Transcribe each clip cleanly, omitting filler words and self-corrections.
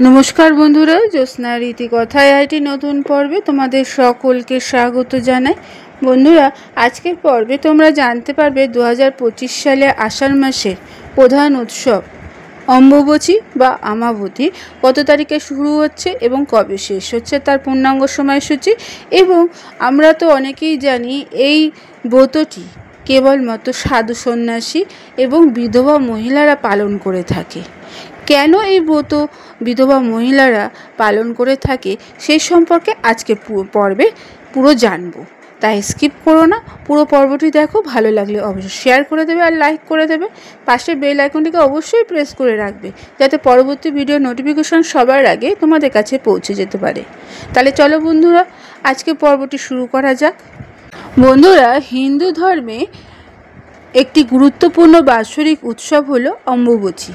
নমস্কার বন্ধুরা, জ্যোৎস্না রীতি কথায় আইটি নতুন পর্বে তোমাদের সকলকে স্বাগত জানাই। বন্ধুরা, আজকের পর্বে তোমরা জানতে পারবে 2025 সালে আষাঢ় মাসের প্রধান উৎসব অম্বুবাচী বা আমাবতী কত তারিখে শুরু হচ্ছে এবং কবে শেষ হচ্ছে তার পূর্ণাঙ্গ সময়সূচি। এবং আমরা তো অনেকেই জানি এই ব্রতটি কেবলমাত্র সাধু সন্ন্যাসী এবং বিধবা মহিলারা পালন করে থাকে। কেন এই ব্রত বিধবা মহিলারা পালন করে থাকে সেই সম্পর্কে আজকে পর্বে পুরো জানবো, তাই স্কিপ করো না, পুরো পর্বটি দেখো। ভালো লাগলে অবশ্যই শেয়ার করে দেবে আর লাইক করে দেবে। পাশের বেল আইকনটিকে অবশ্যই প্রেস করে রাখবে যাতে পরবর্তী ভিডিও নোটিফিকেশন সবার আগে তোমাদের কাছে পৌঁছে যেতে পারে। তাহলে চলো বন্ধুরা, আজকে পর্বটি শুরু করা যাক। বন্ধুরা, হিন্দু ধর্মে একটি গুরুত্বপূর্ণ বাৎসরিক উৎসব হলো অম্বুবাচী।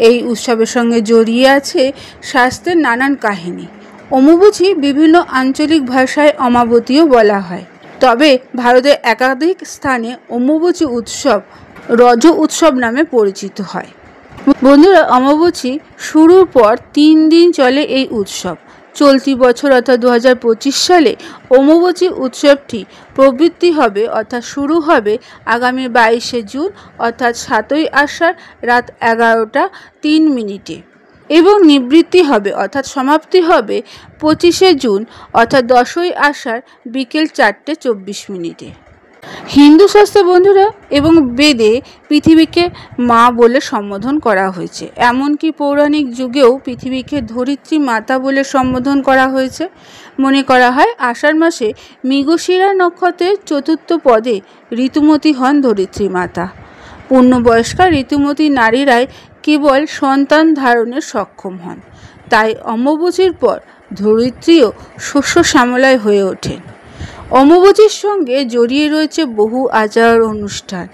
এই উৎসবের সঙ্গে জড়িয়ে আছে শাস্ত্রের নানান কাহিনী। অম্বুবাচী বিভিন্ন আঞ্চলিক ভাষায় অমাবতীও বলা হয়, তবে ভারতের একাধিক স্থানে অম্বুবাচী উৎসব রজ উৎসব নামে পরিচিত হয়। বন্ধুরা, অমাবতী শুরুর পর 3 দিন চলে এই উৎসব। চলতি বছর অর্থাৎ 2025 সালে অম্বুবাচী উৎসবটি প্রবৃত্তি হবে অর্থাৎ শুরু হবে আগামী 22শে জুন অর্থাৎ 7ই আষাঢ় রাত 11টা 3 মিনিটে এবং নিবৃত্তি হবে অর্থাৎ সমাপ্তি হবে 25শে জুন অর্থাৎ 10ই আষাঢ় বিকেল 4টে 24 মিনিটে। হিন্দু শাস্ত্রে বন্ধুরা এবং বেদে পৃথিবীকে মা বলে সম্বোধন করা হয়েছে। এমনকি পৌরাণিক যুগেও পৃথিবীকে ধরিত্রী মাতা বলে সম্বোধন করা হয়েছে। মনে করা হয় আষাঢ় মাসে মৃগশিরা নক্ষত্রের 4র্থ পদে ঋতুমতী হন ধরিত্রী মাতা। পূর্ণবয়স্কা ঋতুমতী নারীরাই কেবল সন্তান ধারণে সক্ষম হন। তাই অম্বুবাচীর পর ধরিত্রীও শস্য শ্যামলায় হয়ে ওঠেন। অম্বুবাচীর সঙ্গে জড়িয়ে রয়েছে বহু আচার অনুষ্ঠান,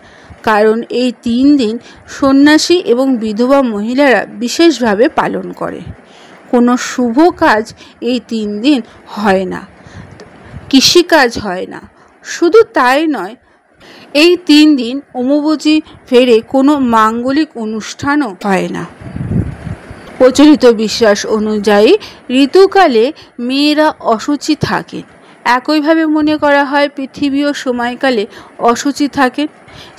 কারণ এই 3 দিন সন্ন্যাসী এবং বিধবা মহিলারা বিশেষভাবে পালন করে। কোনো শুভ কাজ এই 3 দিন হয় না, কৃষিকাজ হয় না। শুধু তাই নয়, এই 3 দিন অম্বুবাচী ফেরে কোনো মাঙ্গলিক অনুষ্ঠানও হয় না। প্রচলিত বিশ্বাস অনুযায়ী ঋতুকালে মেয়েরা অশুচি থাকেন। একইভাবে মনে করা হয় পৃথিবীও সময়কালে অশুচি থাকেন।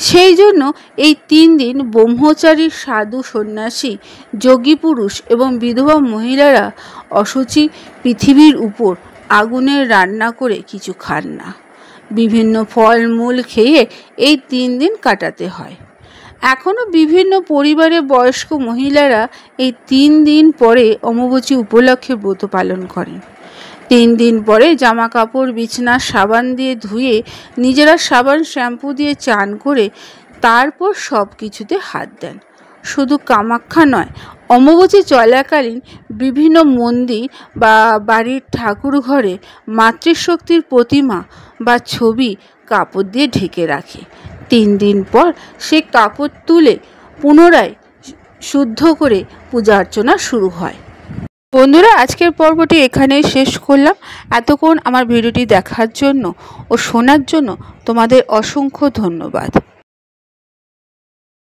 সেই জন্য এই 3 দিন ব্রহ্মচারী, সাধু, সন্ন্যাসী, যোগী পুরুষ এবং বিধবা মহিলারা অশুচি পৃথিবীর উপর আগুনের রান্না করে কিছু খান না। বিভিন্ন ফলমূল খেয়ে এই 3 দিন কাটাতে হয়। এখনও বিভিন্ন পরিবারে বয়স্ক মহিলারা এই 3 দিন পরে অম্বুবাচী উপলক্ষে ব্রত পালন করেন। 3 দিন পরে জামা কাপড়, বিছনা সাবান দিয়ে ধুয়ে নিজেরা সাবান শ্যাম্পু দিয়ে চান করে তারপর সব কিছুতে হাত দেন। শুধু কামাখ্যা নয়, অম্বুবাচী চলাকালীন বিভিন্ন মন্দির বা বাড়ির ঠাকুর ঘরে মাতৃশক্তির প্রতিমা বা ছবি কাপড় দিয়ে ঢেকে রাখে। 3 দিন পর সে কাপড় তুলে পুনরায় শুদ্ধ করে পূজা অর্চনা শুরু হয়। বন্ধুরা, আজকের পর্বটি এখানেই শেষ করলাম। এতক্ষণ আমার ভিডিওটি দেখার জন্য ও শোনার জন্য তোমাদের অসংখ্য ধন্যবাদ।